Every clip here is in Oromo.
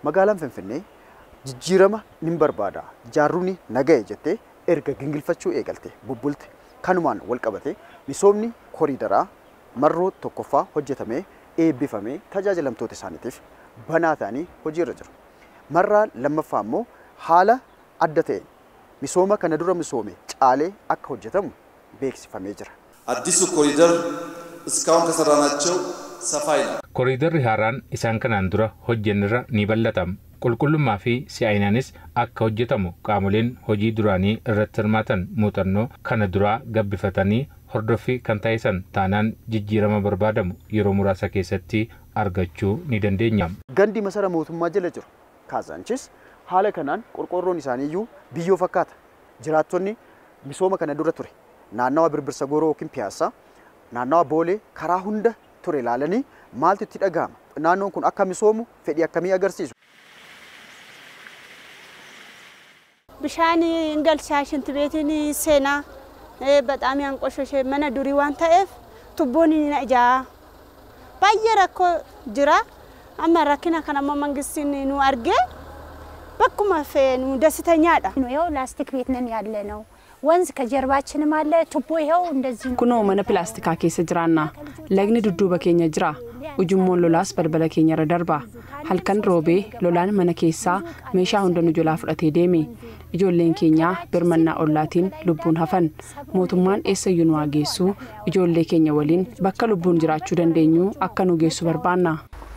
magaalaan Finfinnee jijjiirama nin barbaada jaarruni naga'e jettee erga gingilfachuu eegalte bubbulte kanumaan wal qabate misoomni koriidaraa marroo 2ffaa hojjetamee eebbifamee tajaajilamtoota isaaniitiif banaa ta'anii hojiirra jiru. Marraa 2ffaa immoo haala adda ta'een misooma kana dura misoome caalee akka hojjetamu beeksifamee jira. አዲሱ ኮሪደር እስካሁን ከሰራናቸው ሰፋ ይላል። ኮሪደር ሃራን ኢሳን ከናን ዱራ ሆጀንራ ኒበለታም ቁልቁልማ ፊ ሲአይናንስ አካ ሆጀተሙ ቃሙሌን ሆጂ ዱራኒ ረተርማተን ሙጠኖ ከነ ዱራ ገብፈተኒ ሆርዶፊ ከንታይሰን ታናን ጅጅረማ በርባደሙ የሮ ሙራሳ ኬሰቲ አርጋቹ ኒደንደኛም ገንዲ መሰረ ሞቱማ ጀለጅሩ ካዛንቺስ ሃለ ከናን ቆርቆሮን ኢሳኒዩ ቢዮ ፈካታ ጅራቶኒ ሚሶማ ከነ ዱራ ቱሬ naannawa birbirsa goroo yookiin piyaasa naannawa boolee karaa hunda ture ilaalanii maaltu itti dhagahama naannoon kun akka misoomu fedhii akkamii agarsiisu bishaan ingalchaa shinti beetiin seenaa በጣም ያንቆሸሸ መነ ዱሪ ዋን ta'eef tubboon ni ijaa baay'ee rakkoo jira amma rakkina kana mangistiin nu argee bakkuma feenu ደስተኛadha ነው ላስቲክ ቤት ነን ያለ ነው ወንዝ ከጀርባችንም አለ ቱቦ ይሄው እንደዚህ ኩኖ መነ ፕላስቲካ ኬሰ ጅራና ለግኒ ዱዱበ ኬኛ ጅራ ኡጁሞን ሎላስ በልበለ ኬኛ ረደርባ halkan roobe lolaan mana keessa meeshaa hundanu jolaa fudhatee deeme ijoolleen keenya birmanna ollaatiin lubbuun hafan mootummaan eessayyuu nu geessu ijoollee keenya waliin bakka lubbuun jiraachuu dandeenyu akka nu geessu barbaanna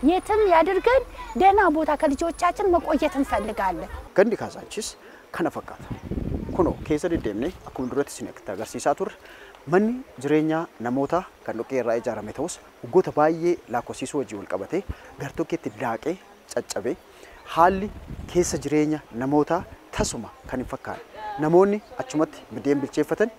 የትም ያድርገን ደና ቦታ ከልጆቻችን መቆየት እንፈልጋለን ገንዲ ካሳንቺስ ከነፈካታ kuno keessa deddeemne akkuma duratti isin agarsiisaa turre manni jireenyaa namoota kan dhoqqee irraa ijaarame ta'us waggoota baay'ee lakkoofsisuu wajjin wal qabatee gartokkeetti daaqee caccabee haalli keessa jireenya namoota tasuma kan hin fakkaanne namoonni achumatti biddeen bilcheeffatan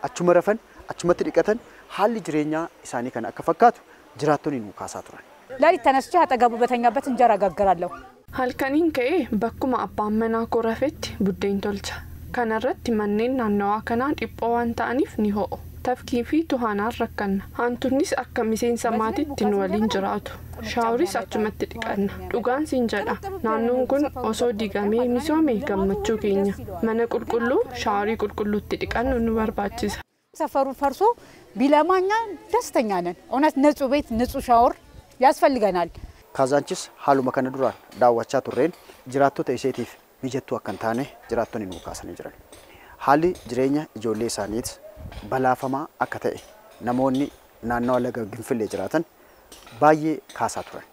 achuma rafan achumatti dhiqatan haalli jireenyaa isaanii kan akka fakkaatu jiraattonni nu kaasaa turan. ላሊት ተነስቼ አጠገቡ በተኛበት እንጀራ ጋገራለሁ halkaniin ka'ee bakkuma abbaan manaa koo rafetti buddeen tolcha kanarratti manneen naannawaa kanaa dhiphoo waan ta'aniif ni ho'u tafkii fi tuhaanaan rakkanna hantuunnis akka miseensa maatiitti nu waliin jiraatu shaaworis achumatti dhiqanna dhugaan siin jedha naannoon kun osoo digamee misoome gammachuu keenya mana qulqulluu shaaworii qulqulluutti dhiqannu nu barbaachisa ሰፈሩ ፈርሶ ቢለማኛ ደስተኛ ነን እውነት ንጹህ ቤት ንጹህ ሻወር ያስፈልገናል ካዛንቺስ ሃሉማ ከነ ዱራን ዳዋቻ ቱሬን ጅራቶታ ኢሴቲፍ mijattuu akkan taane jiraattonni nu kaasanii jiran haalli jireenya ijoollee isaaniit balaafamaa akka ta'e namoonni naannoo laga Ginfilee jiraatan baay'ee kaasaa turan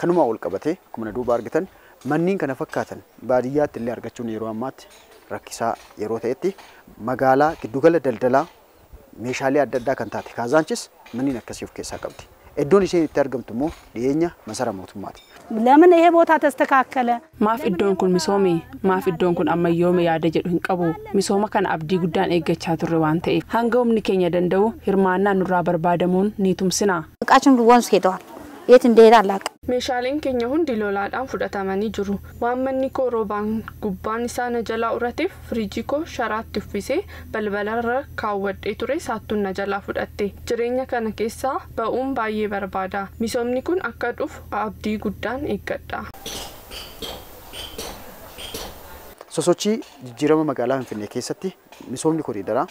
kanuma wal qabatee akkuma duuba argitan manniin kana fakkaatan baadiyyaatti illee argachuun yeroo ammaatti rakkisaa yeroo ta'etti magaalaa giddugala daldalaa meeshaalee adda addaa kan taate Kaasaanchiis manniin akkasii of keessaa qabdi eddoon isheen itti argamtu immoo dhiyeenya masara mootummaati. ለምን ይሄ ቦታ ተስተካከለ ማፍ iddoon kun misoome maaf iddoon kun ammayyoome yaada jedhu hin qabu misooma kana abdii guddaan eeggachaa turre waan ta'eef hanga humni keenya danda'u hirmaannaa nurraa barbaadamuun ni tumsina ቃችን ወንዝ ሄደዋል የት እንደሄደ አላውቅም meeshaaleen keenya hundi lolaadhaan fudhatamanii jiru waan manni koo roobaan gubbaan isaa na jalaa urateef firiijii koo sharaatti uffisee balbalarra kaawwadhee ture saattuun na jalaa fudhatte jireenya kana keessaa ba'uun baay'ee barbaada misoomni kun akka dhufu abdii guddaan eeggadha sosochii jijjiirama magaalaa Finfinnee keessatti misoomni koriidaraa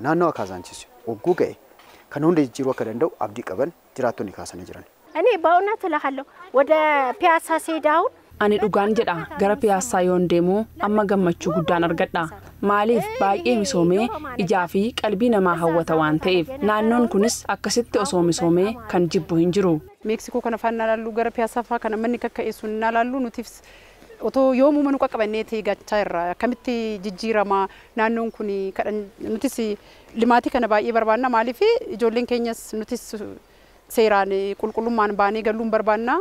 naannoo Kaasaanchiis ogguu ga'e kan hunda jijjiiruu akka danda'u abdii qaban jiraattonni kaasanii jiran እኔ በእውነት እልሃለሁ ወደ ፒያሳ ሲዳው ani dhugaan jedha gara piyaasaa yoon deemu amma gammachuu guddaan argadha maaliif baay'ee misoomee ijaa fi qalbii namaa hawwata waan ta'eef naannoon kunis akkasitti osoo misoomee kan jibbu hin jiru ሜክሲኮ kana faana laallu gara piyaasaa faa kana manni kakkaa'eessuun laallu nutifs otoo yoomuu manu qaqqabanneeti gachaa irra akkamitti jijjiirama naannoon kun nutis limaatii kana baay'ee barbaanna maaliif ijoolleen keenyas nutis seeraan qulqullummaan baanee galuun barbaanna